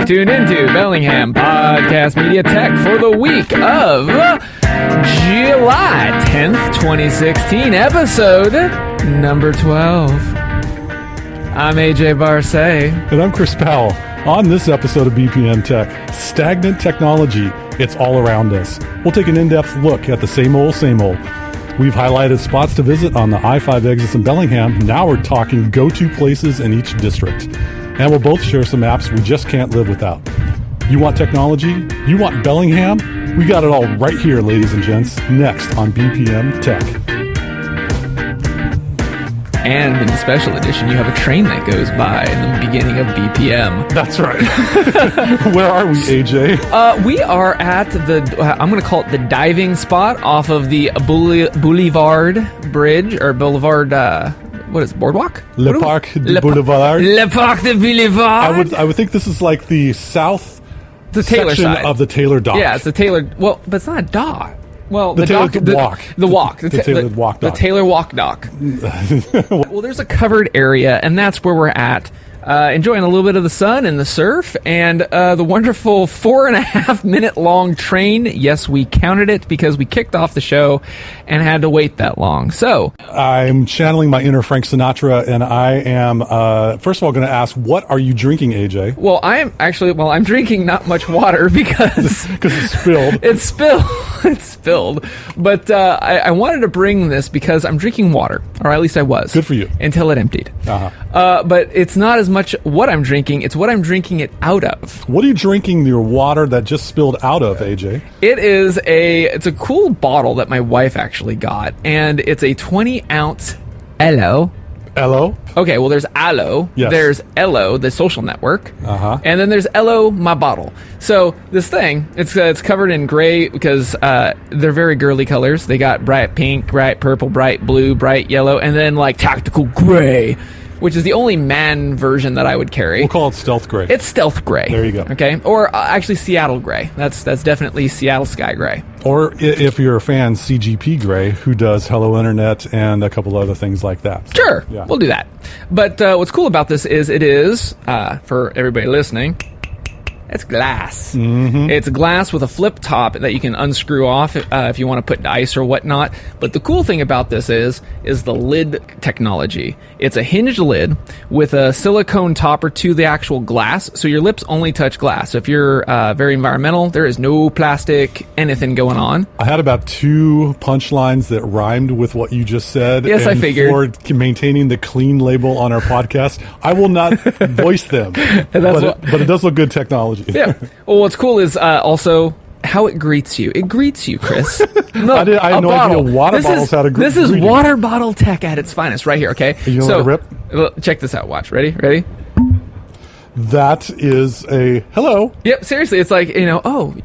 You've tuned into Bellingham Podcast Media Tech for the week of July 10th, 2016, episode number 12. I'm AJ Barsay. And I'm Chris Powell. On this episode of BPM Tech, Stagnant Technology, it's all around us. We'll take an in-depth look at the same old, same old. We've highlighted spots to visit on the I-5 exits in Bellingham. Now we're talking go-to places in each district. And we'll both share some apps we just can't live without. You want technology? You want Bellingham? We got it all right here, ladies and gents. Next on BPM Tech. And in the special edition, you have a train that goes by in the beginning of BPM. That's right. Where are we, AJ? We are at I'm going to call it the diving spot off of the Boulevard Bridge, or Boulevard, what is it, Boardwalk? Le Parc du Boulevard. Le Parc du Boulevard. I would think this is like the south Taylor section side of the Taylor dock. Yeah, it's the Taylor, well, but it's not a dock. Well, the Taylor walk. The walk. The Taylor walk dock. The Taylor walk dock. Well, there's a covered area, and that's where we're at. Enjoying a little bit of the sun and the surf and the wonderful 4.5 minute long train. Yes, we counted it because we kicked off the show and had to wait that long. So I'm channeling my inner Frank Sinatra, and I am, first of all, going to ask, what are you drinking, AJ? Well, I'm drinking not much water because it's spilled. It's spilled. But I wanted to bring this because I'm drinking water, or at least I was. Good for you. Until it emptied. Uh-huh. But it's not as much what I'm drinking, it's what I'm drinking it out of. What are you drinking your water that just spilled out of, AJ? It's a cool bottle that my wife actually got, and it's a 20-ounce Elo. Elo? Okay, well, there's Alo, yes. There's Elo, the social network, uh-huh. And then there's Elo, my bottle. So this thing, it's covered in gray because they're very girly colors. They got bright pink, bright purple, bright blue, bright yellow, and then like tactical gray, which is the only man version that I would carry. We'll call it stealth gray. It's stealth gray. There you go. Okay, or actually Seattle gray. That's definitely Seattle sky gray. Or if you're a fan, CGP Gray, who does Hello Internet and a couple other things like that. So, sure, yeah. We'll do that. But what's cool about this is it is, for everybody listening, it's glass. Mm-hmm. It's glass with a flip top that you can unscrew off if you want to put ice or whatnot. But the cool thing about this is the lid technology. It's a hinged lid with a silicone topper to the actual glass, so your lips only touch glass. So if you're very environmental, there is no plastic, anything going on. I had about 2 punchlines that rhymed with what you just said. Yes, I figured. For maintaining the clean label on our podcast, I will not voice them. But it does look good technology. Yeah. Well, what's cool is also how it greets you. It greets you, Chris. No, I had no idea water bottles had a This is water bottle tech at its finest right here, okay? You know what a rip? Check this out. Watch. Ready? That is a hello. Yep, seriously. It's like, oh.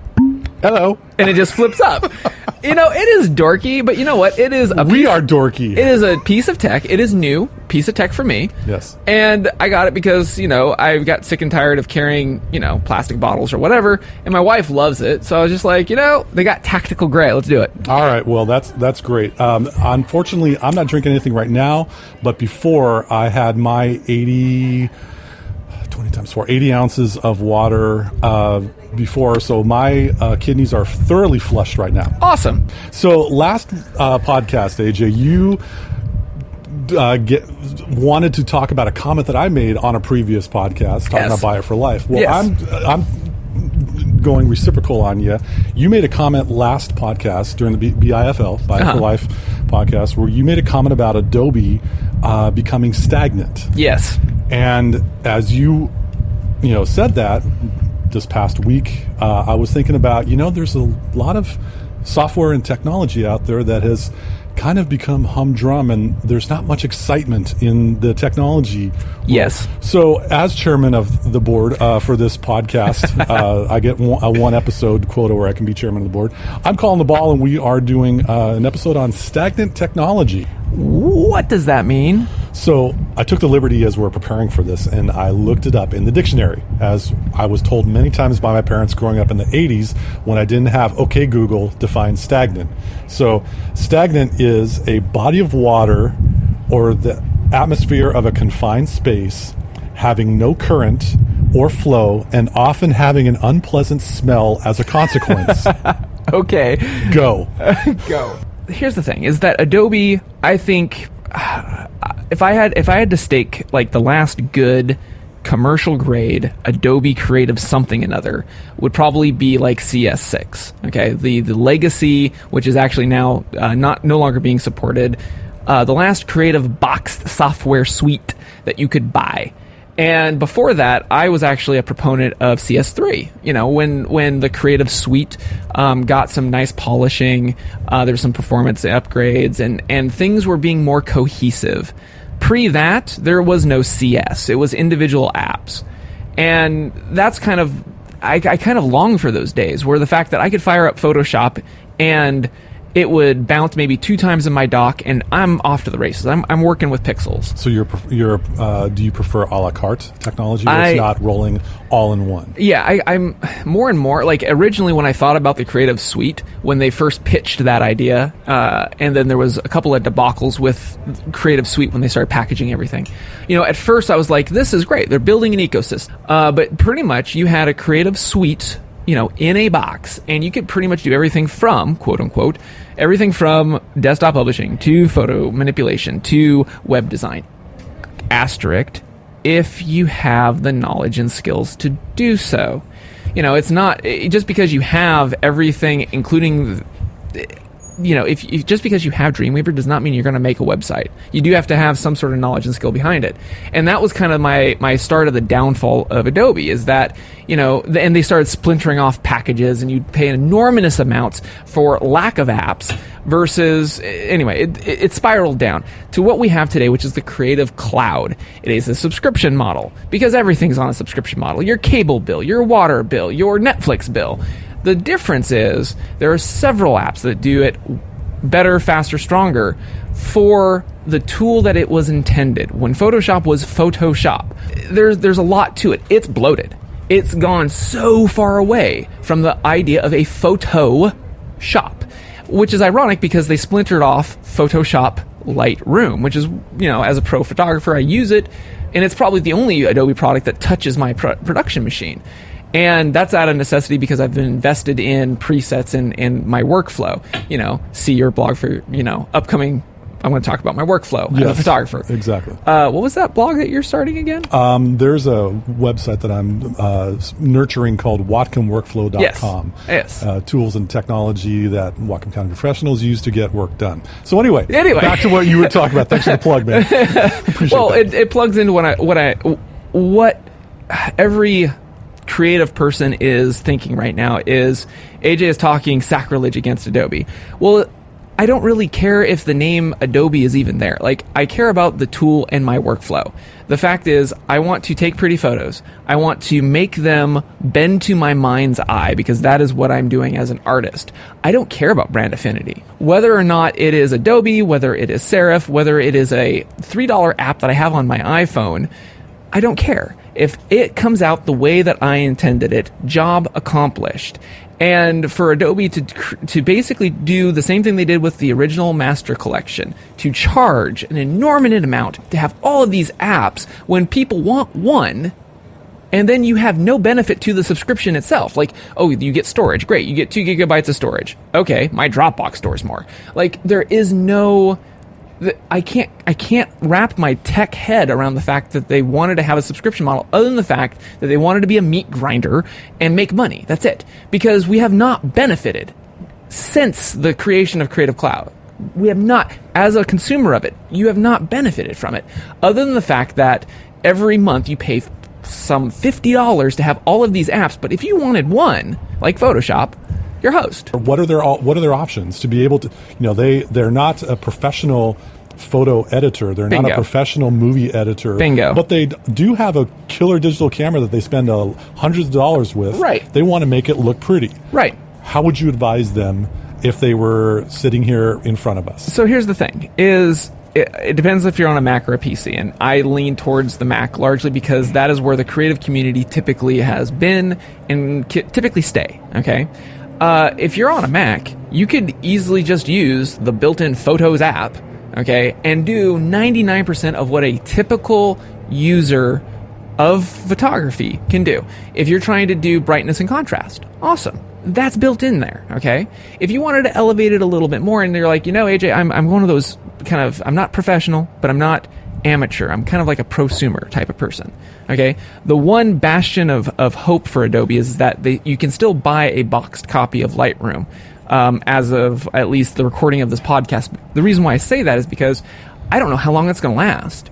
Hello. And it just flips up. It is dorky, but you know what? It is We are dorky. It is a piece of tech. It is new piece of tech for me. Yes. And I got it because, I got sick and tired of carrying, plastic bottles or whatever. And my wife loves it. So I was just like, they got tactical gray. Let's do it. All right. Well, that's great. Unfortunately, I'm not drinking anything right now. But before, I had my 80 times 4, 80 ounces of water before, so my kidneys are thoroughly flushed right now. Awesome. So last podcast, AJ, you wanted to talk about a comment that I made on a previous podcast, talking about Buy It for Life. Well, yes. I'm going reciprocal on you. You made a comment last podcast during the BIFL, Buy It for Life podcast, where you made a comment about Adobe becoming stagnant. Yes. And as you said that this past week, I was thinking about, there's a lot of software and technology out there that has kind of become humdrum, and there's not much excitement in the technology world. Yes. So as chairman of the board for this podcast, I get a one episode quota where I can be chairman of the board. I'm calling the ball, and we are doing an episode on stagnant technology. What does that mean? So I took the liberty as we're preparing for this, and I looked it up in the dictionary, as I was told many times by my parents growing up in the 80s when I didn't have OK Google define stagnant. So stagnant is a body of water or the atmosphere of a confined space having no current or flow, and often having an unpleasant smell as a consequence. Okay. Go. Go. Here's the thing, is that Adobe, I think, if I had to stake like the last good commercial grade Adobe Creative something another, would probably be like CS6. Okay, the legacy, which is actually now no longer being supported, the last creative boxed software suite that you could buy. And before that, I was actually a proponent of CS3. You know, when the Creative Suite got some nice polishing, there were some performance upgrades, and things were being more cohesive. Pre that, there was no CS. It was individual apps. And that's kind of, I kind of long for those days where the fact that I could fire up Photoshop and it would bounce maybe 2 times in my dock, and I'm off to the races. I'm working with pixels. So do you prefer a la carte technology where it's not rolling all in one? Yeah, I'm more and more, like originally when I thought about the Creative Suite, when they first pitched that idea, and then there was a couple of debacles with Creative Suite when they started packaging everything. You know, at first I was like, this is great. They're building an ecosystem. But pretty much you had a Creative Suite, you know, in a box, and you could pretty much do everything from, quote unquote, everything from desktop publishing to photo manipulation to web design. Asterisk, if you have the knowledge and skills to do so. You know, it's not just because you have everything, including, you know, if just because you have Dreamweaver does not mean you're going to make a website. You do have to have some sort of knowledge and skill behind it. And that was kind of my start of the downfall of Adobe, is that, you know, and they started splintering off packages, and you'd pay enormous amounts for lack of apps versus, anyway, it spiraled down to what we have today, which is the Creative Cloud. It is a subscription model because everything's on a subscription model. Your cable bill, your water bill, your Netflix bill. The difference is there are several apps that do it better, faster, stronger for the tool that it was intended. When Photoshop was Photoshop, there's a lot to it. It's bloated. It's gone so far away from the idea of a photo shop, which is ironic because they splintered off Photoshop Lightroom, which is, you know, as a pro photographer, I use it, and it's probably the only Adobe product that touches my production machine. And that's out of necessity because I've been invested in presets and my workflow. You know, see your blog for, you know, upcoming. I'm going to talk about my workflow as a photographer. Exactly. What was that blog that you're starting again? There's a website that I'm nurturing called WhatcomWorkflow.com. Yes. Tools and technology that Whatcom County professionals use to get work done. So anyway, back to what you were talking about. Thanks for the plug, man. Well, it plugs into what every creative person is thinking right now is AJ is talking sacrilege against Adobe. Well, I don't really care if the name Adobe is even there. Like, I care about the tool and my workflow. The fact is, I want to take pretty photos. I want to make them bend to my mind's eye because that is what I'm doing as an artist. I don't care about brand affinity. Whether or not it is Adobe, whether it is Serif, whether it is a $3 app that I have on my iPhone, I don't care. If it comes out the way that I intended it, job accomplished. And for Adobe to basically do the same thing they did with the original Master Collection, to charge an enormous amount to have all of these apps when people want one, and then you have no benefit to the subscription itself. Like, oh, you get storage. Great, you get 2 gigabytes of storage. Okay, my Dropbox stores more. Like, there is no... I can't wrap my tech head around the fact that they wanted to have a subscription model other than the fact that they wanted to be a meat grinder and make money. That's it. Because we have not benefited since the creation of Creative Cloud. We have not, as a consumer of it, you have not benefited from it other than the fact that every month you pay some $50 to have all of these apps. But if you wanted one, like Photoshop, your host. What are their options to be able to, you know, they're not a professional photo editor. They're Bingo. not a professional movie editor. Bingo. But they do have a killer digital camera that they spend hundreds of dollars with. Right. They want to make it look pretty. Right. How would you advise them if they were sitting here in front of us? So here's the thing, it depends if you're on a Mac or a PC, and I lean towards the Mac largely because that is where the creative community typically has been and typically stay, okay? If you're on a Mac, you could easily just use the built-in Photos app, okay, and do 99% of what a typical user of photography can do. If you're trying to do brightness and contrast, awesome. That's built in there, okay? If you wanted to elevate it a little bit more and you're like, AJ, I'm one of those kind of, I'm not professional, but I'm not amateur. I'm kind of like a prosumer type of person, okay? The one bastion of hope for Adobe is that you can still buy a boxed copy of Lightroom as of at least the recording of this podcast. The reason why I say that is because I don't know how long it's going to last.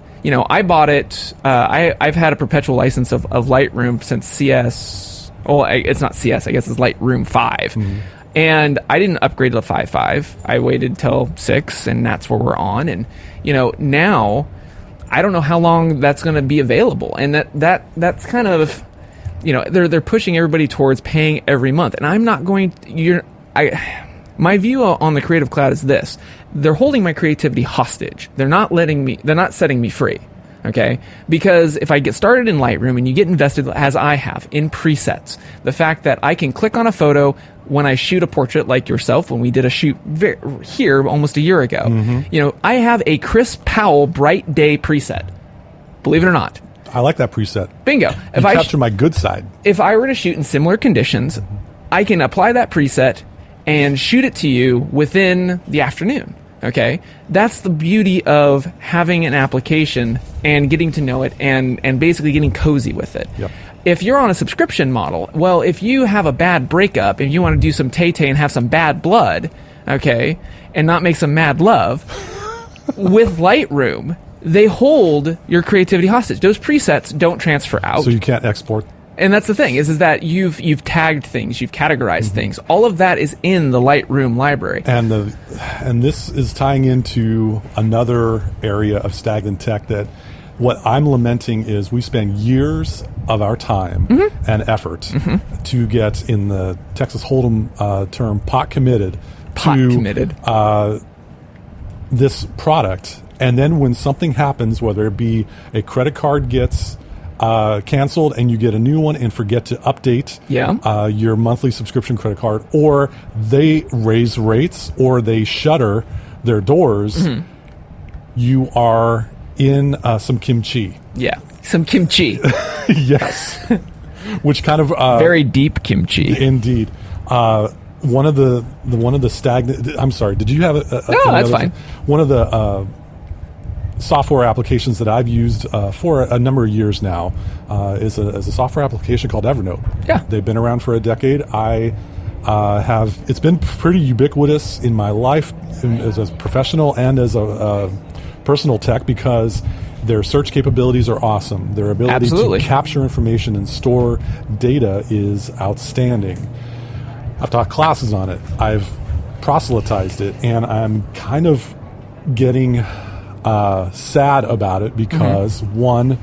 I bought it, I've had a perpetual license of Lightroom since CS. Well, it's not CS, I guess it's Lightroom 5. Mm-hmm. And I didn't upgrade to 5.5. I waited till 6, and that's where we're on. And, now I don't know how long that's going to be available. And that's kind of, they're pushing everybody towards paying every month. And I'm not going to, my view on the Creative Cloud is this. They're holding my creativity hostage. They're not setting me free. Okay? Because if I get started in Lightroom and you get invested, as I have, in presets, the fact that I can click on a photo when I shoot a portrait like yourself, when we did a shoot here almost a year ago, mm-hmm. I have a Chris Powell Bright Day preset. Believe it or not. I like that preset. Bingo. You capture my good side. If I were to shoot in similar conditions, I can apply that preset and shoot it to you within the afternoon. Okay, that's the beauty of having an application and getting to know it and basically getting cozy with it. Yep. If you're on a subscription model, well, if you have a bad breakup and you want to do some tay-tay and have some bad blood, okay, and not make some mad love, with Lightroom, they hold your creativity hostage. Those presets don't transfer out. So you can't export. And that's the thing, is that you've tagged things, you've categorized mm-hmm. things. All of that is in the Lightroom library. And this is tying into another area of Stagnant Tech that what I'm lamenting is we spend years of our time mm-hmm. and effort mm-hmm. to get, in the Texas Hold'em term, pot committed to this product. And then when something happens, whether it be a credit card gets canceled and you get a new one and forget to update your monthly subscription credit card, or they raise rates or they shutter their doors, mm-hmm. you are in some kimchi. Yeah, some kimchi. Yes. Which kind of very deep kimchi. Indeed. One of the stagnant. I'm sorry. Did you have no, that's fine. One of the software applications that I've used for a number of years now is a software application called Evernote. Yeah, they've been around for a decade. It's been pretty ubiquitous in my life as a professional and as a personal tech, because their search capabilities are awesome. Their ability Absolutely. to capture information and store data is outstanding. I've taught classes on it. I've proselytized it, and I'm kind of getting sad about it because, mm-hmm. one,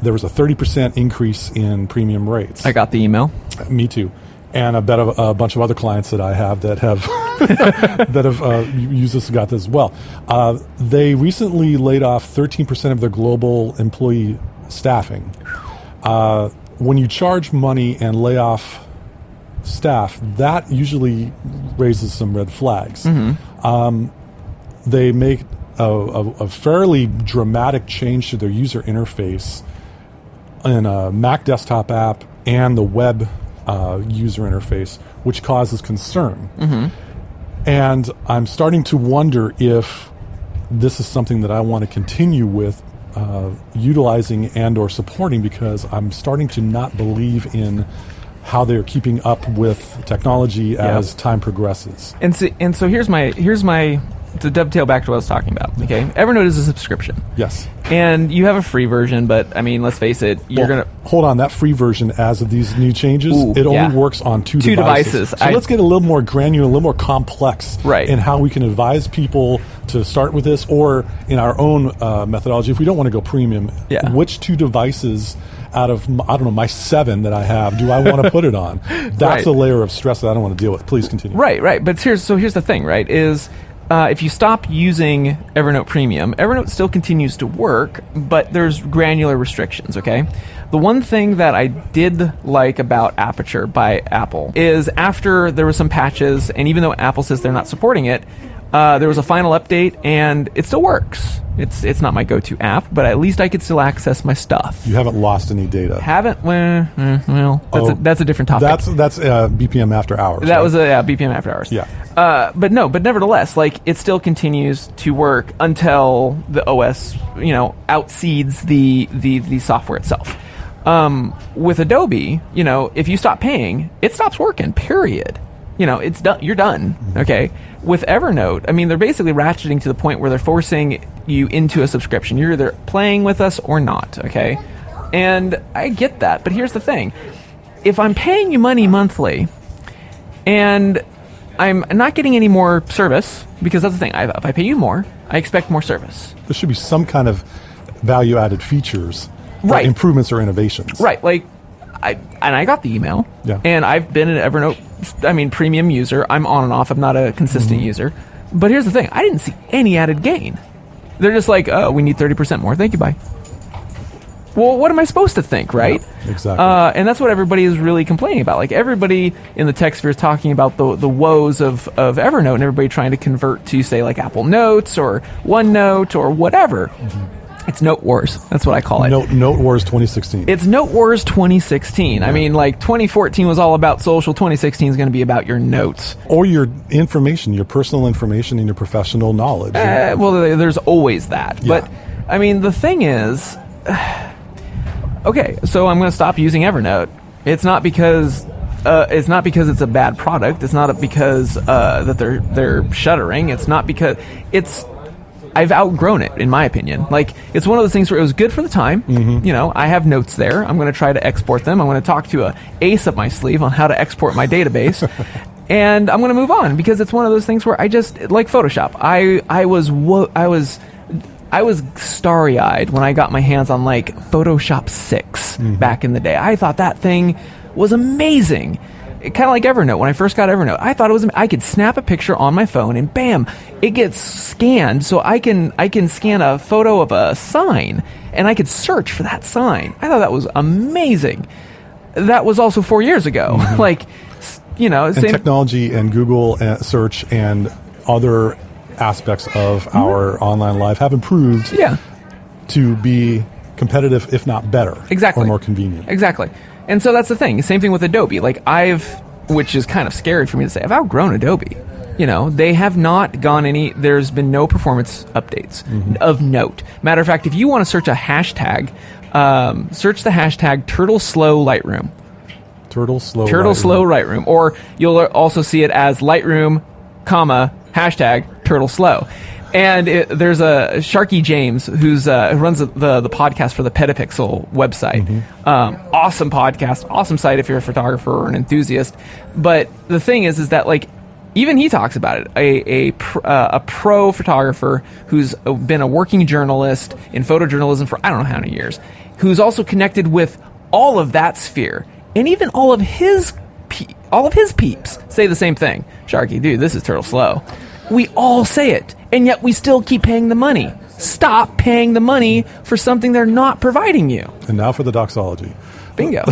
there was a 30% increase in premium rates. I got the email. Me too. And I bet a bunch of other clients that I have that have used this and got this as well. They recently laid off 13% of their global employee staffing. When you charge money and lay off staff, that usually raises some red flags. Mm-hmm. They make a fairly dramatic change to their user interface in a Mac desktop app and the web user interface, which causes concern. Mm-hmm. And I'm starting to wonder if this is something that I want to continue with utilizing and or supporting, because I'm starting to not believe in how they're keeping up with technology as time progresses. And so here's my to dovetail back to what I was talking about. Okay, Evernote is a subscription. Yes. And you have a free version, but I mean, let's face it, hold on. That free version, as of these new changes, it only works on two devices. So let's get a little more granular, a little more complex in how we can advise people to start with this, or in our own methodology, if we don't want to go premium, which two devices out of, my 7 that I have, do I want to put it on? That's a layer of stress that I don't want to deal with. Please continue. Right. But here's the thing, right, is if you stop using Evernote Premium, Evernote still continues to work, but there's granular restrictions, okay? The one thing that I did like about Aperture by Apple is, after there were some patches, and even though Apple says they're not supporting it, There was a final update, and it still works. It's not my go-to app, but at least I could still access my stuff. You haven't lost any data. Haven't? Well, that's a different topic. That's BPM after hours. That was a BPM after hours. Yeah. But nevertheless, like, it still continues to work until the OS, outseeds the software itself. With Adobe, if you stop paying, it stops working, period. It's done. You're done. Okay. With Evernote, I mean, they're basically ratcheting to the point where they're forcing you into a subscription. You're either playing with us or not. Okay. And I get that, but here's the thing: if I'm paying you money monthly, and I'm not getting any more service, because that's the thing. If I pay you more, I expect more service. There should be some kind of value-added features, right? Improvements or innovations, right? Like, I got the email, and I've been an Evernote, premium user. I'm on and off. I'm not a consistent user. But here's the thing: I didn't see any added gain. They're just like, oh, we need 30% more. Thank you, bye. Well, what am I supposed to think, right? Yeah, exactly. And that's what everybody is really complaining about. Like, everybody in the tech sphere is talking about the woes of Evernote, and everybody trying to convert to, say, like Apple Notes or OneNote or whatever. It's Note Wars. That's what I call it. Note Wars 2016. It's Note Wars 2016. Yeah. I mean, like, 2014 was all about social. 2016 is going to be about your notes. Or your information, your personal information and your professional knowledge. Well, there's always that. Yeah. But, I mean, the thing is... Okay, so I'm going to stop using Evernote. It's not because it's a bad product. It's not because that they're shuttering. It's not because I've outgrown it, in my opinion. Like, it's one of those things where it was good for the time. I have notes there. I'm going to try to export them. I'm going to talk to a ace up my sleeve on how to export my database. And I'm going to move on, because it's one of those things where I just, like Photoshop. I was starry-eyed when I got my hands on, like, Photoshop 6 back in the day. I thought that thing was amazing. Kind of like Evernote. When I first got Evernote, I thought I could snap a picture on my phone and bam, it gets scanned, so I can scan a photo of a sign and I could search for that sign. I thought that was amazing. That was also 4 years ago. Like, and technology and Google search and other aspects of our online life have improved to be competitive, if not better. Exactly. Or more convenient. Exactly. And so that's the thing. Same thing with Adobe. Like, which is kind of scary for me to say, I've outgrown Adobe. They have not gone there's been no performance updates of note. Matter of fact, if you want to search a hashtag, search the hashtag TurtleSlow Lightroom. TurtleSlow Lightroom. Or you'll also see it as Lightroom, hashtag TurtleSlow. And there's a Sharky James who runs the podcast for the Petapixel website. Awesome podcast, awesome site if you're a photographer or an enthusiast. But the thing is that, like, even he talks about it. A pro photographer who's been a working journalist in photojournalism for I don't know how many years, who's also connected with all of that sphere, and even all of his peeps say the same thing. Sharky, dude, this is TurtleSlow. We all say it, and yet we still keep paying the money. Stop paying the money for something they're not providing you. And now for the doxology. Bingo.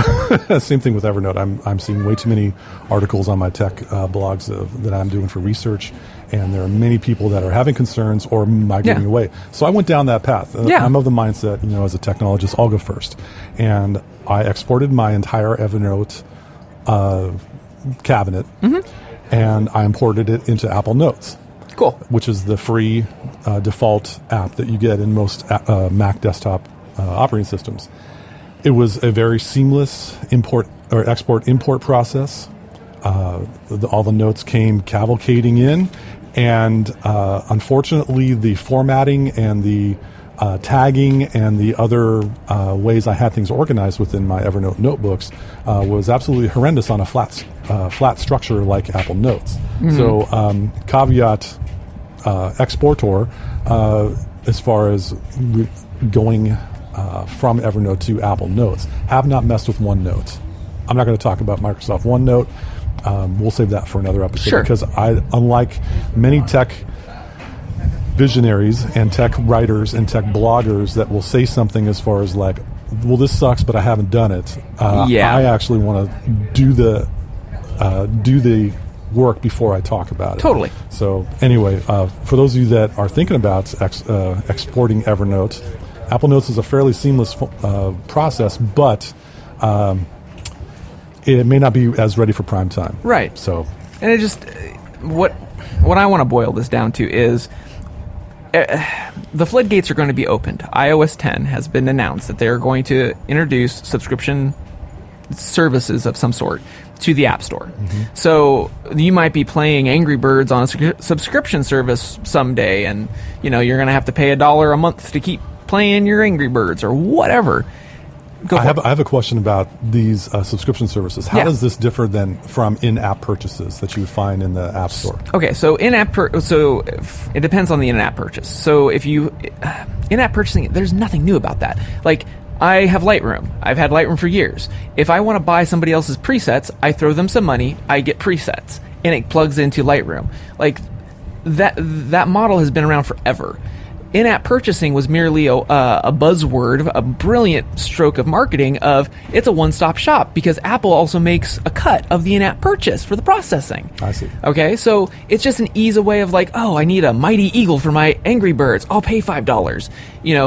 Same thing with Evernote. I'm seeing way too many articles on my tech blogs that I'm doing for research, and there are many people that are having concerns or migrating away. So I went down that path. I'm of the mindset, as a technologist, I'll go first. And I exported my entire Evernote cabinet, and I imported it into Apple Notes. Cool. Which is the free default app that you get in most Mac desktop operating systems. It was a very seamless export-import process. All the notes came cavalcading in, and unfortunately the formatting and the tagging and the other ways I had things organized within my Evernote notebooks was absolutely horrendous on a flat structure like Apple Notes. So caveat exporter as far as going from Evernote to Apple Notes. Have not messed with OneNote. I'm not going to talk about Microsoft OneNote. We'll save that for another episode because unlike many tech visionaries and tech writers and tech bloggers that will say something as far as like, well, this sucks, but I haven't done it. I actually want to do the work before I talk about it. Totally. So anyway, for those of you that are thinking about exporting Evernote, Apple Notes is a fairly seamless process, but it may not be as ready for prime time. Right. So, and it just what I want to boil this down to is the floodgates are going to be opened. iOS 10 has been announced that they are going to introduce subscription services of some sort to the App Store. Mm-hmm. So you might be playing Angry Birds on a subscription service someday, and you're going to have to pay $1 a month to keep playing your Angry Birds or whatever. I have a question about these subscription services. How does this differ than from in-app purchases that you would find in the App Store? Okay, so it depends on the in-app purchase. So if you in-app purchasing, there's nothing new about that. Like, I have Lightroom. I've had Lightroom for years. If I want to buy somebody else's presets, I throw them some money, I get presets, and it plugs into Lightroom. Like, that model has been around forever. In-app purchasing was merely a buzzword, a brilliant stroke of marketing of it's a one-stop shop because Apple also makes a cut of the in-app purchase for the processing. I see. Okay, so it's just an easy way of like, I need a Mighty Eagle for my Angry Birds. I'll pay $5.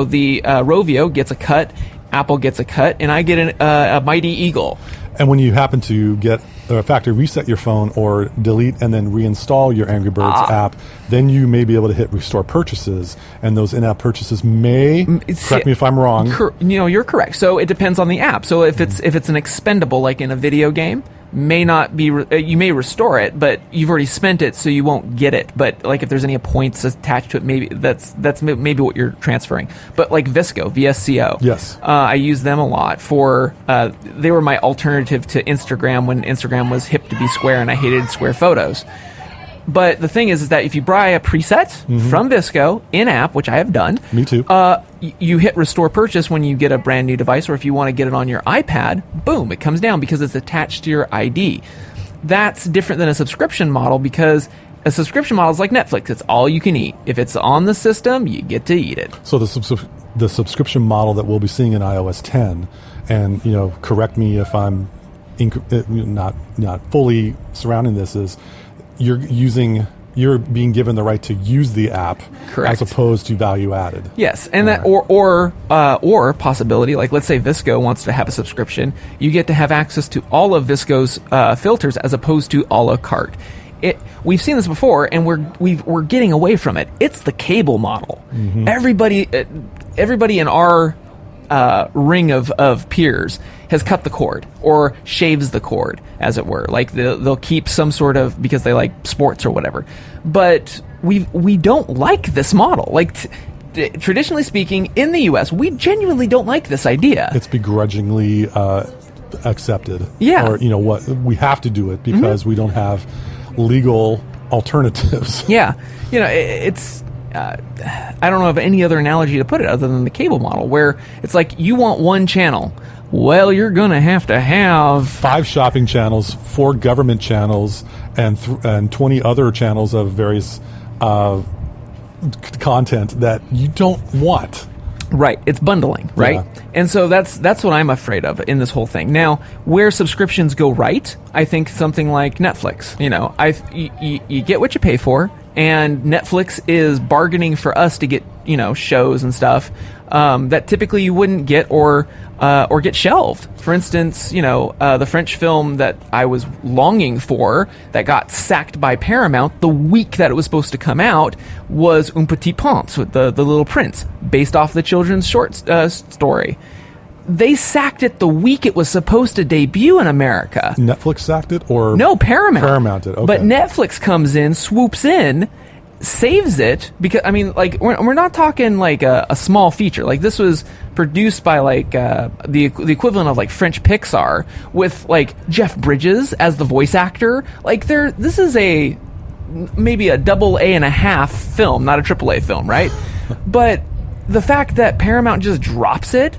The Rovio gets a cut, Apple gets a cut, and I get a Mighty Eagle. And when you happen to get a factory reset your phone or delete and then reinstall your Angry Birds app, then you may be able to hit restore purchases, and those in-app purchases may, correct me if I'm wrong. You're correct. So it depends on the app. So if it's an expendable, like in a video game, may not be, you may restore it, but you've already spent it, so you won't get it. But like if there's any points attached to it, maybe that's maybe what you're transferring. But like VSCO, yes, I use them a lot for. They were my alternative to Instagram when Instagram was hip to be square, and I hated square photos. But the thing is that if you buy a preset from VSCO in-app, which I have done, me too, you hit restore purchase when you get a brand new device, or if you want to get it on your iPad, boom, it comes down because it's attached to your ID. That's different than a subscription model because a subscription model is like Netflix. It's all you can eat. If it's on the system, you get to eat it. So the subscription model that we'll be seeing in iOS 10, and correct me if I'm not fully surrounding this, is you're being given the right to use the app, correct, as opposed to value added. Yes, and that or possibility, like let's say VSCO wants to have a subscription, you get to have access to all of VSCO's filters as opposed to a la carte. We've seen this before, and we're getting away from it. It's the cable model. Mm-hmm. Everybody in our ring of peers has cut the cord or shaves the cord, as it were. Like they'll keep some sort of, because they like sports or whatever. But we don't like this model. Like traditionally speaking, in the U.S., we genuinely don't like this idea. It's begrudgingly accepted. Yeah. Or what, we have to do it because we don't have legal alternatives. Yeah. It's. I don't know of any other analogy to put it other than the cable model, where it's like you want one channel. Well, you're going to have 5 shopping channels, 4 government channels, and 20 other channels of various content that you don't want. Right, it's bundling, right? Yeah. And so that's what I'm afraid of in this whole thing. Now, where subscriptions go right, I think something like Netflix. You get what you pay for, and Netflix is bargaining for us to get shows and stuff that typically you wouldn't get or get shelved. For instance, the French film that I was longing for that got sacked by Paramount the week that it was supposed to come out was Un Petit Prince, with the Little Prince, based off the children's short story. They sacked it the week it was supposed to debut in America. Netflix sacked it, or no, Paramount. Paramount did. Okay. But Netflix comes in, swoops in, saves it, because we're not talking like a small feature. Like, this was produced by like the equivalent of like French Pixar, with like Jeff Bridges as the voice actor. Like, this is maybe a AA.5 film, not a AAA film, right? But the fact that Paramount just drops it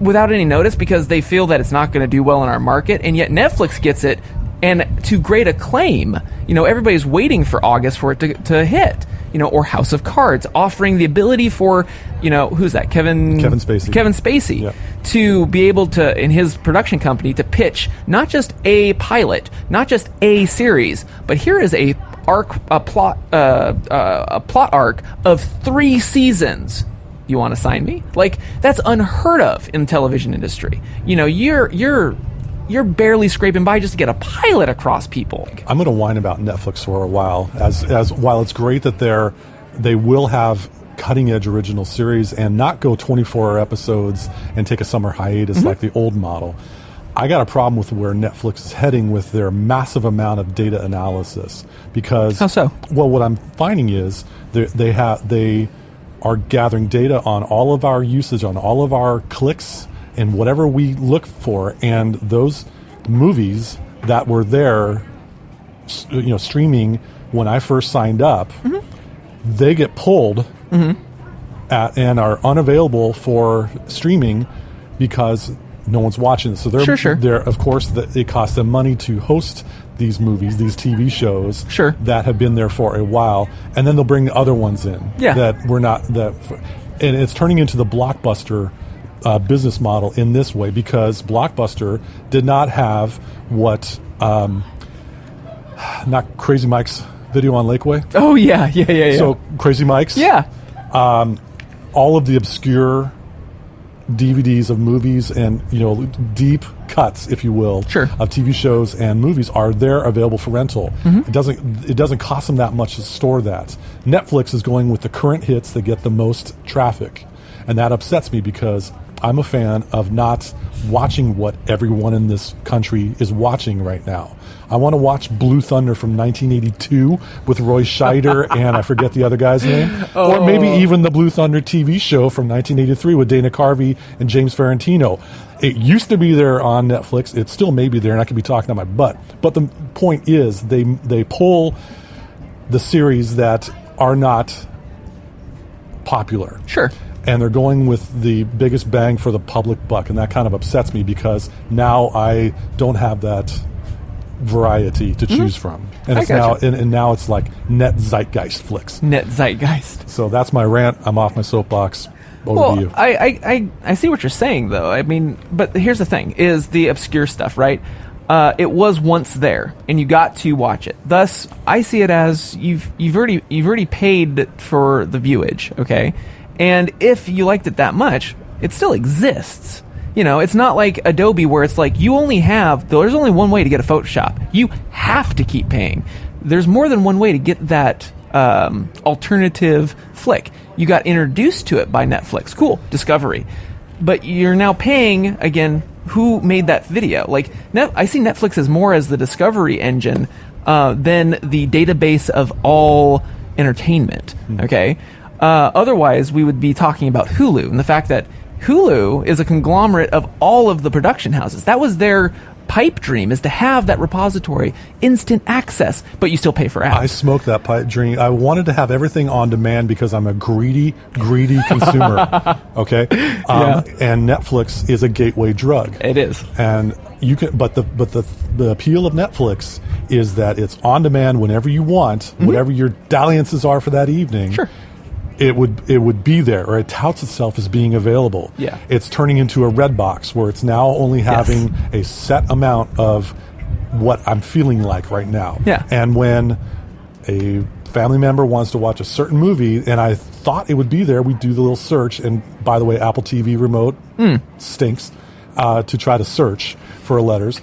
without any notice because they feel that it's not going to do well in our market, and yet Netflix gets it, and to great acclaim. Everybody's waiting for August for it to hit. or House of Cards, offering the ability for, who's that? Kevin Spacey. Kevin Spacey, Yep. to be able to, in his production company, to pitch not just a pilot, not just a series, but here is a plot arc of 3 seasons. You want to sign me? Like, that's unheard of in the television industry. You're barely scraping by just to get a pilot across people. I'm going to whine about Netflix for a while. As while it's great that they will have cutting edge original series and not go 24 episodes and take a summer hiatus like the old model. I got a problem with where Netflix is heading with their massive amount of data analysis, because how so? Well, what I'm finding is they are gathering data on all of our usage, on all of our clicks, and whatever we look for, and those movies that were there, streaming when I first signed up, they get pulled and are unavailable for streaming because no one's watching it. So they're of course, it costs them money to host these movies, these TV shows that have been there for a while, and then they'll bring the other ones in that we're not and it's turning into the Blockbuster business model in this way, because Blockbuster did not have what not Crazy Mike's Video on Lakeway. Oh yeah. So Crazy Mike's, all of the obscure DVDs of movies and deep cuts, if you will, of TV shows and movies are there available for rental. It doesn't cost them that much to store that. Netflix is going with the current hits that get the most traffic, and that upsets me because I'm a fan of not watching what everyone in this country is watching right now. I want to watch Blue Thunder from 1982 with Roy Scheider and I forget the other guy's name. Or maybe even the Blue Thunder TV show from 1983 with Dana Carvey and James Ferrantino. It used to be there on Netflix. It still may be there, and I could be talking out my butt. But the point is, they pull the series that are not popular. And they're going with the biggest bang for the public buck, and that kind of upsets me because now I don't have that variety to choose from, and it's now it's like net zeitgeist flicks. Net zeitgeist. So that's my rant. I'm off my soapbox. Over to you. I see what you're saying, though. I mean, but here's the thing: is the obscure stuff, right? It was once there, and you got to watch it. Thus, I see it as you've already paid for the viewage, okay? And if you liked it that much, it still exists. It's not like Adobe where it's like there's only one way to get a Photoshop. You have to keep paying. There's more than one way to get that alternative flick. You got introduced to it by Netflix. Cool, discovery. But you're now paying, again, who made that video? Like, I see Netflix as more as the discovery engine than the database of all entertainment, okay? Otherwise, we would be talking about Hulu, and the fact that Hulu is a conglomerate of all of the production houses. That was their pipe dream, is to have that repository, instant access, but you still pay for apps. I smoked that pipe dream. I wanted to have everything on demand because I'm a greedy consumer. Okay, and Netflix is a gateway drug. It is, and you can. But the appeal of Netflix is that it's on demand whenever you want, whatever your dalliances are for that evening. It would be there, or it touts itself as being available. It's turning into a red box where it's now only having a set amount of what I'm feeling like right now. And when a family member wants to watch a certain movie, and I thought it would be there, we do the little search. And by the way, Apple TV remote stinks to try to search for letters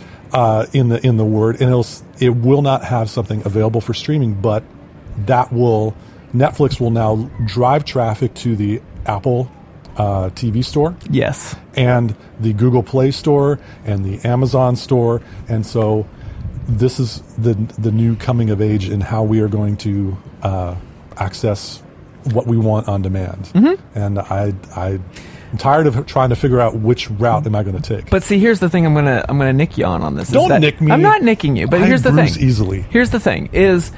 in the word, and it will not have something available for streaming, but Netflix will now drive traffic to the Apple TV store. Yes. And the Google Play store and the Amazon store. And so this is the new coming of age in how we are going to access what we want on demand. And I'm tired of trying to figure out which route am I going to take. But see, here's the thing I'm gonna nick you on this. Don't nick me. I'm not nicking you, but here's the thing. Easily. Here's the thing is,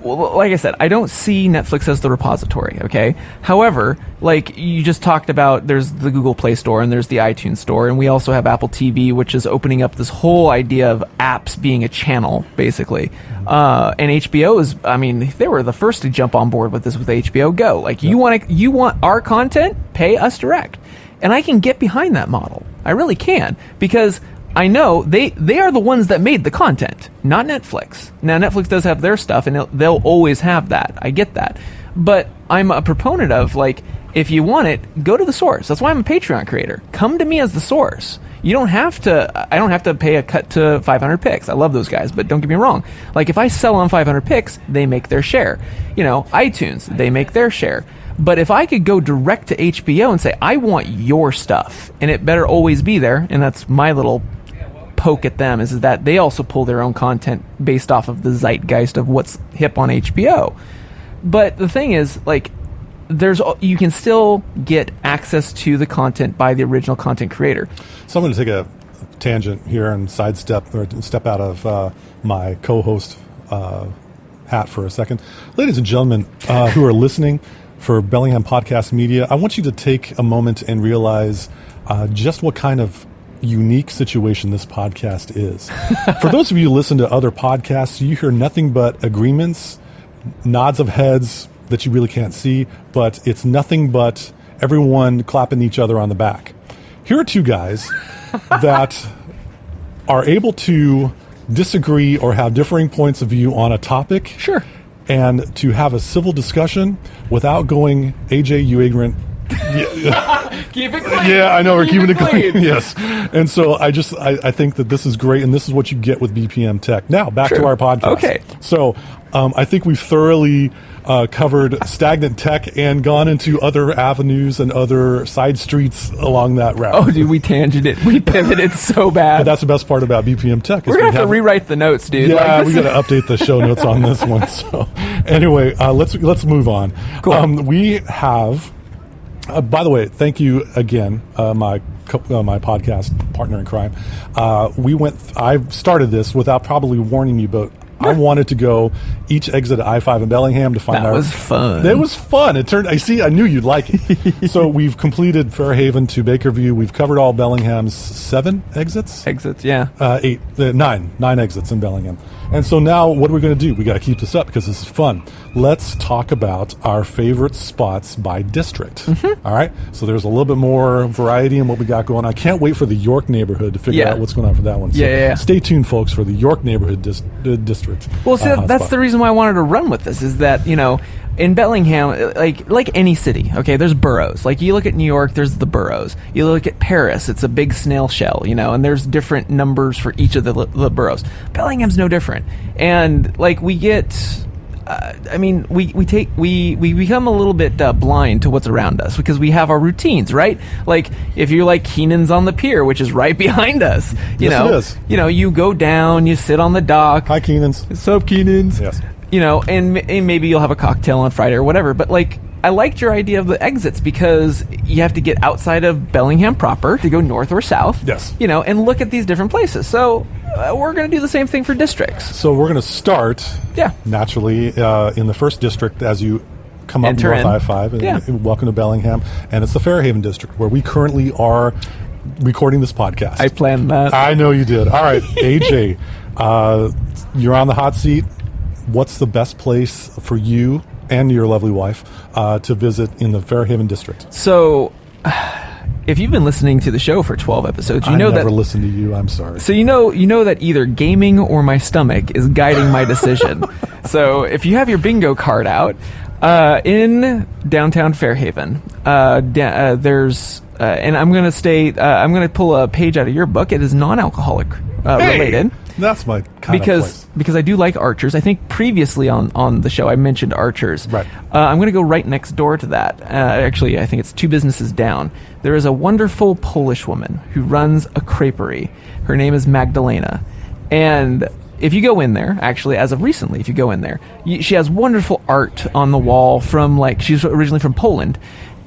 well, like I said, I don't see Netflix as the repository, okay? However, like you just talked about, there's the Google Play Store and there's the iTunes Store, and we also have Apple TV, which is opening up this whole idea of apps being a channel, basically. And HBO is, I mean, they were the first to jump on board with this with HBO Go. Like, you want our content? Pay us direct. And I can get behind that model. I really can, because I know they are the ones that made the content, not Netflix. Now, Netflix does have their stuff, and they'll always have that. I get that. But I'm a proponent of, like, if you want it, go to the source. That's why I'm a Patreon creator. Come to me as the source. You don't have to, I don't have to pay a cut to 500 Picks. I love those guys, but don't get me wrong. Like, if I sell on 500 Picks, they make their share. You know, iTunes, they make their share. But if I could go direct to HBO and say, I want your stuff, and it better always be there, and that's my little poke at them, is that they also pull their own content based off of the zeitgeist of what's hip on HBO. But the thing is, like, you can still get access to the content by the original content creator. So I'm going to take a tangent here and sidestep or step out of my co-host hat for a second. Ladies and gentlemen who are listening for Bellingham Podcast Media, I want you to take a moment and realize just what kind of unique situation this podcast is. For those of you who listen to other podcasts, you hear nothing but agreements, nods of heads that you really can't see, but it's nothing but everyone clapping each other on the back. Here are two guys that are able to disagree or have differing points of view on a topic. Sure. And to have a civil discussion without going, AJ, you ignorant. Keep it clean. Yeah, I know, we're keeping it clean. Yes. And so I think that this is great, and this is what you get with BPM Tech. Now, back to our podcast. Okay. So I think we've thoroughly covered Stagnant Tech and gone into other avenues and other side streets along that route. Oh, dude, we tangented. We pivoted so bad. But that's the best part about BPM Tech. We're going to have to rewrite the notes, dude. Yeah, we got to update the show notes on this one. So anyway, let's move on. Cool. We have... by the way, thank you again, my podcast partner in crime. I started this without probably warning you, but I wanted to go each exit at I-5 in Bellingham to find out. That was fun. It was fun. It turned. I knew you'd like it. So we've completed Fairhaven to Bakerview. We've covered all Bellingham's 7 exits. Exits, yeah. 9 exits in Bellingham. And so now, what are we going to do? We got to keep this up because this is fun. Let's talk about our favorite spots by district. Mm-hmm. All right. So there's a little bit more variety in what we got going on. I can't wait for the York neighborhood to figure out what's going on for that one. So stay tuned, folks, for the York neighborhood district. Well, see, that's the reason why I wanted to run with this, is that, you know, in Bellingham, like any city, okay, there's boroughs. Like, you look at New York, there's the boroughs. You look at Paris, it's a big snail shell, you know, and there's different numbers for each of the boroughs. Bellingham's no different. And, like, we get... we become a little bit blind to what's around us because we have our routines, right? Like, if you're like Keenan's on the pier, which is right behind us, you know, it is. You know, you go down, you sit on the dock. Hi, Keenan's. What's up, Keenan's? Yes. You know, and maybe you'll have a cocktail on Friday or whatever. But, like, I liked your idea of the exits because you have to get outside of Bellingham proper to go north or south. Yes. You know, and look at these different places. So we're going to do the same thing for districts. So we're going to start, naturally, in the first district as you come up North I-5. And welcome to Bellingham. And it's the Fairhaven district where we currently are recording this podcast. I planned that. I know you did. All right, AJ, you're on the hot seat. What's the best place for you and your lovely wife to visit in the Fairhaven district? So, if you've been listening to the show for 12 episodes, you know that... I never listened to you, I'm sorry. So you know that either gaming or my stomach is guiding my decision. So if you have your bingo card out, in downtown Fairhaven, there's... and I'm going to pull a page out of your book. It is non-alcoholic related. That's my kind of place. Because I do like Archers. I think previously on the show I mentioned Archers. Right. I'm going to go right next door to that. Actually, I think it's 2 businesses down. There is a wonderful Polish woman who runs a creperie. Her name is Magdalena. And if you go in there, actually, as of recently, if you go in there, she has wonderful art on the wall from, like, she's originally from Poland.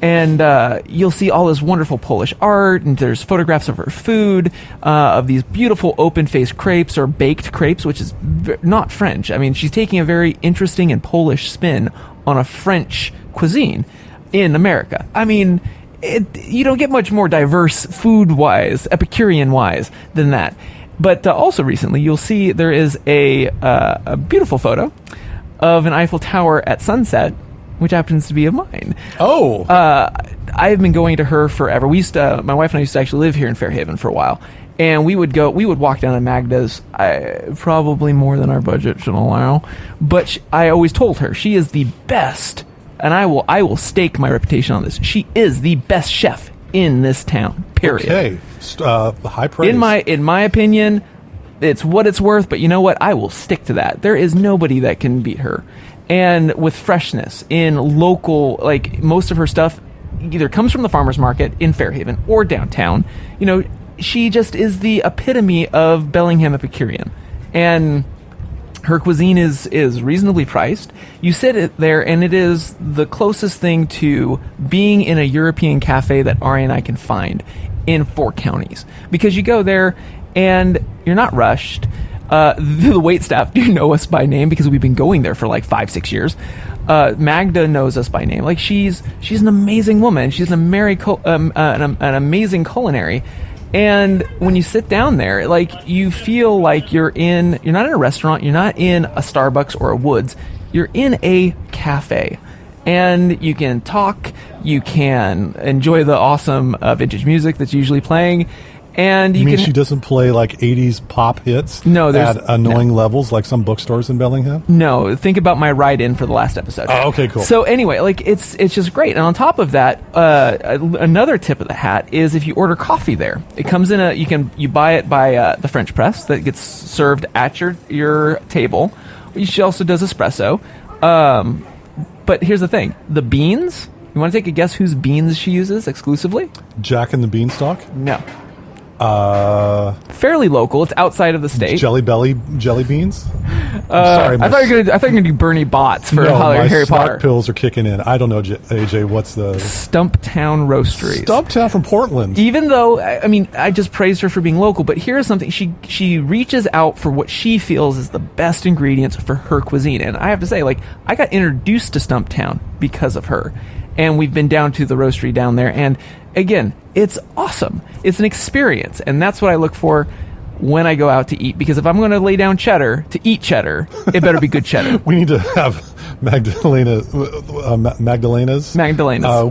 And you'll see all this wonderful Polish art, and there's photographs of her food, of these beautiful open-faced crepes or baked crepes, which is not French. I mean, she's taking a very interesting and Polish spin on a French cuisine in America. I mean, you don't get much more diverse food-wise, Epicurean-wise than that. But also recently, you'll see there is a beautiful photo of an Eiffel Tower at sunset, which happens to be of mine. Oh. I have been going to her forever. My wife and I used to actually live here in Fairhaven for a while. And we would walk down to Magda's, probably more than our budget should allow. But I always told her, she is the best, and I will stake my reputation on this. She is the best chef in this town, period. Okay. High praise. In my opinion, it's what it's worth, but you know what? I will stick to that. There is nobody that can beat her. And with freshness in local, like most of her stuff either comes from the farmer's market in Fairhaven or downtown. You know, she just is the epitome of Bellingham Epicurean. And her cuisine is reasonably priced. You sit there and it is the closest thing to being in a European cafe that Ari and I can find in 4 counties. Because you go there and you're not rushed. The waitstaff do know us by name because we've been going there for like 5-6 years. Magda knows us by name. Like she's an amazing woman. She's an amazing culinary. And when you sit down there, like you feel like you're not in a restaurant, you're not in a Starbucks or a Woods, you're in a cafe. And you can talk, you can enjoy the awesome vintage music that's usually playing. And you mean can, she doesn't play like 80s pop hits at annoying levels like some bookstores in Bellingham? No, think about my write-in for the last episode. Oh, okay, cool. So anyway, like it's just great. And on top of that, another tip of the hat is if you order coffee there, it comes in you buy it by the French press that gets served at your table. She also does espresso. But here's the thing: the beans. You want to take a guess whose beans she uses exclusively? Jack and the Beanstalk? No. Fairly local. It's outside of the state. Jelly beans? Sorry, I thought you were gonna do Bernie Bott's for Harry Potter. Pills are kicking in. I don't know, AJ. What's the Stumptown Roasteries? Stumptown from Portland. Even though I just praised her for being local, but here's something: she reaches out for what she feels is the best ingredients for her cuisine, and I have to say, like I got introduced to Stumptown because of her, and we've been down to the roastery down there, and again, it's awesome. It's an experience, and that's what I look for when I go out to eat, because if I'm going to lay down cheddar to eat cheddar, it better be good cheddar. We need to have Magdalena's. We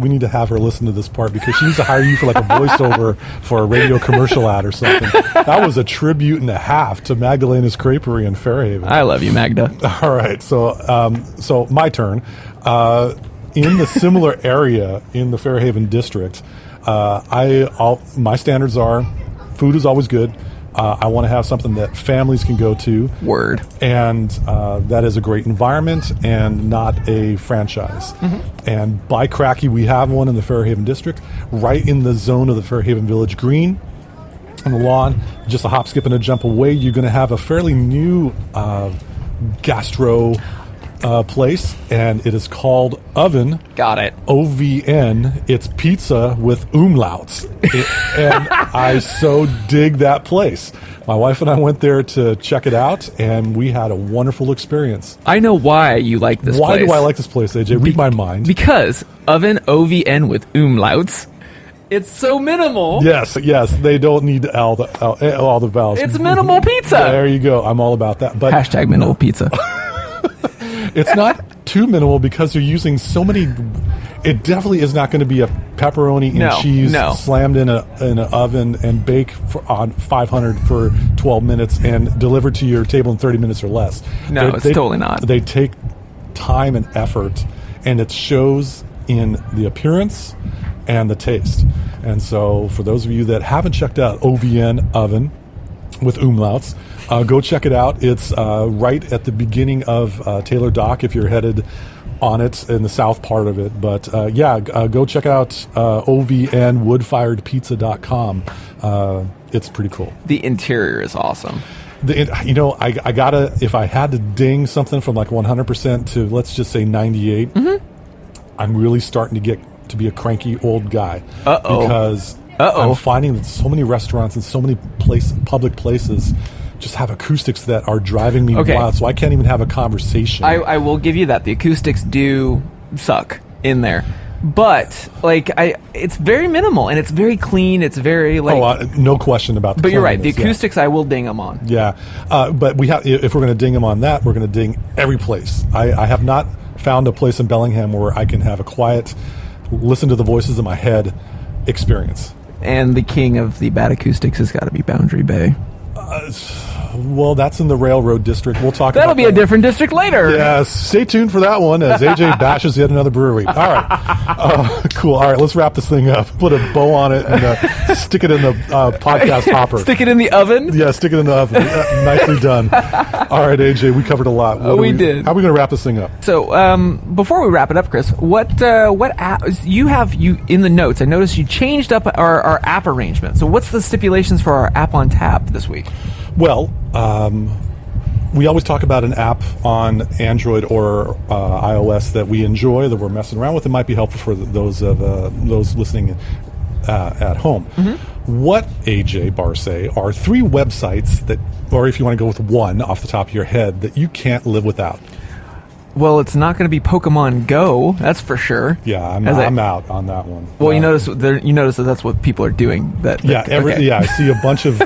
need to have her listen to this part because she needs to hire you for like a voiceover for a radio commercial ad or something. That was a tribute and a half to Magdalena's Creperie in Fairhaven. I love you, Magda. All right, so my turn. In the similar area in the Fairhaven district, my standards are food is always good. I want to have something that families can go to. Word. And that is a great environment and not a franchise. Mm-hmm. And by cracky, we have one in the Fairhaven district, right in the zone of the Fairhaven Village Green. On the lawn, just a hop, skip, and a jump away, you're going to have a fairly new gastro place, and it is called Oven. Got it. OVN. It's pizza with umlauts. And I so dig that place. My wife and I went there to check it out, and we had a wonderful experience. I know why you like this place. Why do I like this place, AJ? Read my mind. Because Oven, OVN with umlauts. It's so minimal. Yes. They don't need all the vowels. It's minimal pizza. There you go. I'm all about that. But hashtag minimal pizza. It's not too minimal because they're using so many. It definitely is not going to be a pepperoni and cheese slammed in an oven and bake on 500 for 12 minutes and delivered to your table in 30 minutes or less. No, it's totally not. They take time and effort, and it shows in the appearance and the taste. And so for those of you that haven't checked out OVN Oven with umlauts, go check it out. It's right at the beginning of Taylor Dock if you're headed on it in the south part of it. But go check out ovnwoodfiredpizza.com. It's pretty cool. The interior is awesome. I gotta, if I had to ding something from like 100% to let's just say 98, I'm really starting to get to be a cranky old guy. Uh-oh. Because I'm finding that so many restaurants and so many public places just have acoustics that are driving me wild, so I can't even have a conversation. I will give you that. The acoustics do suck in there. But, like, it's very minimal, and it's very clean. It's very, like... no question about that. But you're right. The acoustics, I will ding them on. Yeah. But if we're going to ding them on that, we're going to ding every place. I have not found a place in Bellingham where I can have a quiet, listen to the voices in my head experience. And the king of the bad acoustics has got to be Boundary Bay. Well, that's in the Railroad District. We'll talk That'll about be a different district later. Yes. Stay tuned for that one as AJ bashes yet another brewery. All right. Cool. All right. Let's wrap this thing up. Put a bow on it and stick it in the podcast hopper. Stick it in the oven? Yeah, stick it in the oven. Nicely done. All right, AJ, we covered a lot. We did. How are we going to wrap this thing up? So, before we wrap it up, Chris, what app you have in the notes? I noticed you changed up our app arrangement. So, what's the stipulations for our app on tap this week? Well, we always talk about an app on Android or iOS that we enjoy, that we're messing around with. It might be helpful for those listening at home. Mm-hmm. What, AJ Barsay, are 3 websites that, or if you want to go with one off the top of your head, that you can't live without? Well, it's not going to be Pokemon Go, that's for sure. Yeah, I'm out on that one. Well, you notice that that's what people are doing. I see a bunch of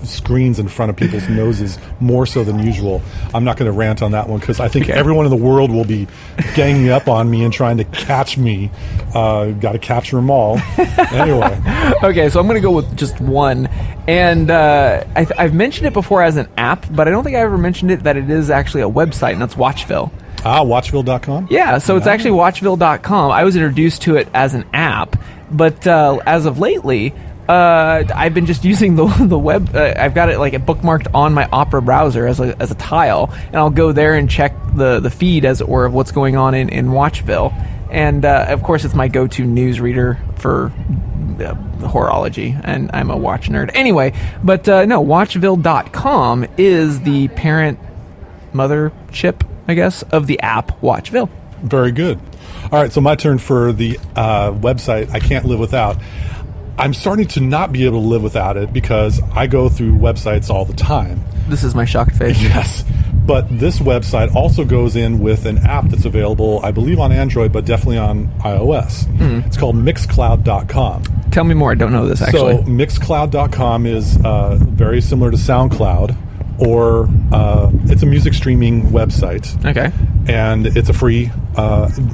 screens in front of people's noses more so than usual. I'm not going to rant on that one because I think everyone in the world will be ganging up on me and trying to catch me. Got to capture them all. Anyway. Okay, so I'm going to go with just one. And I've mentioned it before as an app, but I don't think I ever mentioned it that it is actually a website, and that's Watchville. Watchville.com? Yeah, so it's actually Watchville.com. I was introduced to it as an app, but as of lately... I've been just using the web. I've got it like bookmarked on my Opera browser as a tile, and I'll go there and check the feed as it were of what's going on in Watchville. And of course, it's my go-to news reader for horology, and I'm a watch nerd. Anyway, but no, Watchville.com is the parent mothership, I guess, of the app Watchville. Very good. All right, so my turn for the website I can't live without. I'm starting to not be able to live without it because I go through websites all the time. This is my shocked face. Yes. But this website also goes in with an app that's available, I believe, on Android, but definitely on iOS. Mm. It's called Mixcloud.com. Tell me more. I don't know this, actually. So Mixcloud.com is very similar to SoundCloud, or it's a music streaming website. Okay. And it's a free,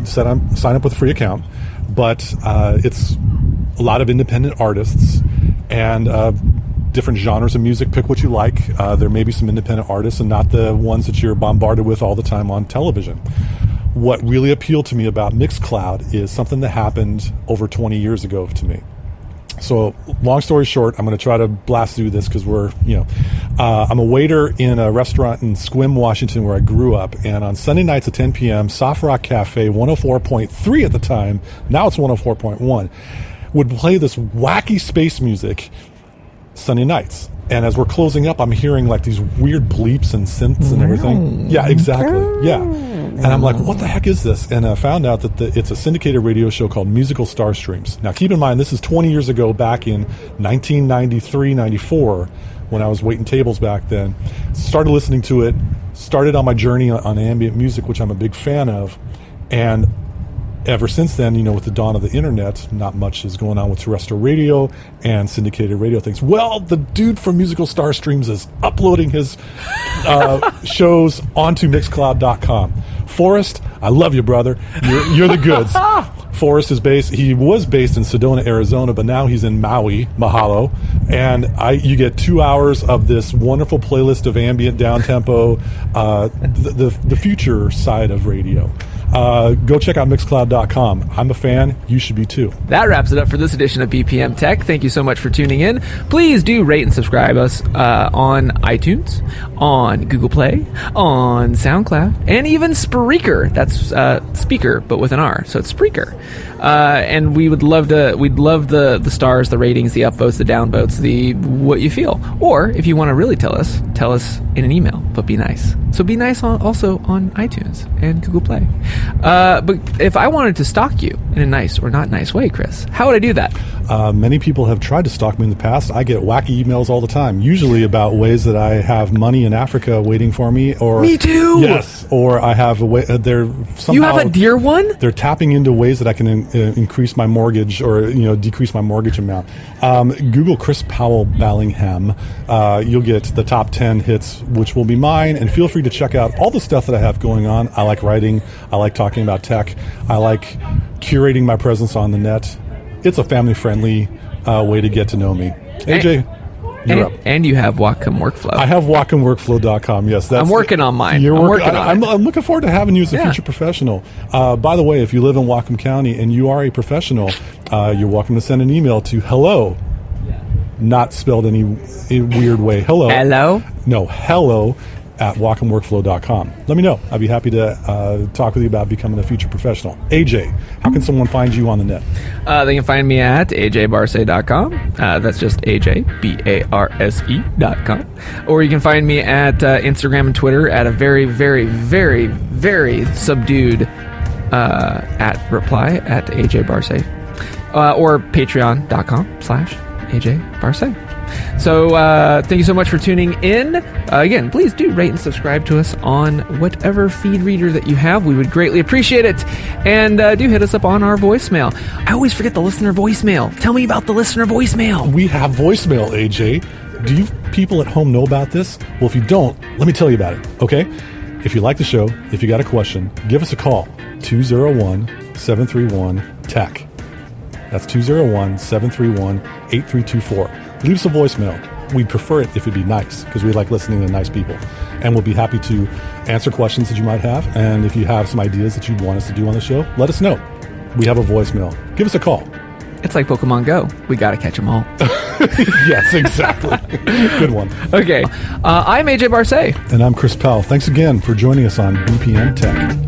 sign up with a free account, but it's a lot of independent artists and different genres of music. Pick what you like. There may be some independent artists and not the ones that you're bombarded with all the time on television. What really appealed to me about Mixcloud is something that happened over 20 years ago to me. So, long story short, I'm going to try to blast through this because I'm a waiter in a restaurant in Sequim, Washington, where I grew up. And on Sunday nights at 10 p.m., Soft Rock Cafe, 104.3 at the time, now it's 104.1, would play this wacky space music Sunday nights. And as we're closing up, I'm hearing like these weird bleeps and synths and everything. Yeah, exactly. Yeah. And I'm like, what the heck is this? And I found out that it's a syndicated radio show called Musical Star Streams. Now, keep in mind, this is 20 years ago, back in 1993, 94, when I was waiting tables back then. Started listening to it, started on my journey on ambient music, which I'm a big fan of. And ever since then, with the dawn of the internet, not much is going on with terrestrial radio and syndicated radio things. Well, the dude from Musical Star Streams is uploading his shows onto Mixcloud.com. Forrest, I love you, brother. You're the goods. Forrest he was based in Sedona, Arizona, but now he's in Maui, mahalo. And you get 2 hours of this wonderful playlist of ambient down-tempo, the future side of radio. Go check out Mixcloud.com. I'm a fan. You should be too. That wraps it up for this edition of BPM Tech. Thank you so much for tuning in. Please do rate and subscribe us on iTunes, on Google Play, on SoundCloud, and even Spreaker. That's speaker, but with an R, so it's Spreaker. And we'd love the stars, the ratings, the upvotes, the downvotes, the what you feel. Or if you want to really tell us in an email, but be nice. So be nice also on iTunes and Google Play. But if I wanted to stalk you in a nice or not nice way, Chris, how would I do that? Many people have tried to stalk me in the past. I get wacky emails all the time, usually about ways that I have money in Africa waiting for me. Or Me too. Yes, or I have a way. They're somehow You have a dear one? They're tapping into ways that I can increase my mortgage or decrease my mortgage amount. Google Chris Powell Bellingham. You'll get the top 10 hits, which will be mine. And feel free to check out all the stuff that I have going on. I like writing. I like talking about tech. I like curating my presence on the net. It's a family-friendly way to get to know me. AJ, you're up. And you have Wacom Workflow. I have WacomWorkflow.com. Yes, I'm working on mine. I'm looking forward to having you as a future professional. By the way, if you live in Whatcom County and you are a professional, you're welcome to send an email to hello, not spelled any weird way. Hello. No, hello at WacomWorkflow.com. Let me know. I'd be happy to talk with you about becoming a future professional. AJ, how can someone find you on the net? They can find me at ajbarse.com. That's just AJBARSE.com. Or you can find me at Instagram and Twitter at a very, very, very, very subdued at reply at AJBarse. Or patreon.com/AJBarse. So thank you so much for tuning in. Again, please do rate and subscribe to us on whatever feed reader that you have. We would greatly appreciate it. And do hit us up on our voicemail. I always forget the listener voicemail. Tell me about the listener voicemail. We have voicemail, AJ. Do you people at home know about this? Well, if you don't, let me tell you about it, okay? If you like the show, if you got a question, give us a call. 201-731-TECH. That's 201-731-8324. Leave us a voicemail. We'd prefer it if it'd be nice because we like listening to nice people. And we'll be happy to answer questions that you might have. And if you have some ideas that you want us to do on the show, let us know. We have a voicemail. Give us a call. It's like Pokemon Go. We got to catch them all. Yes, exactly. Good one. Okay. I'm AJ Barse. And I'm Chris Powell. Thanks again for joining us on BPM Tech.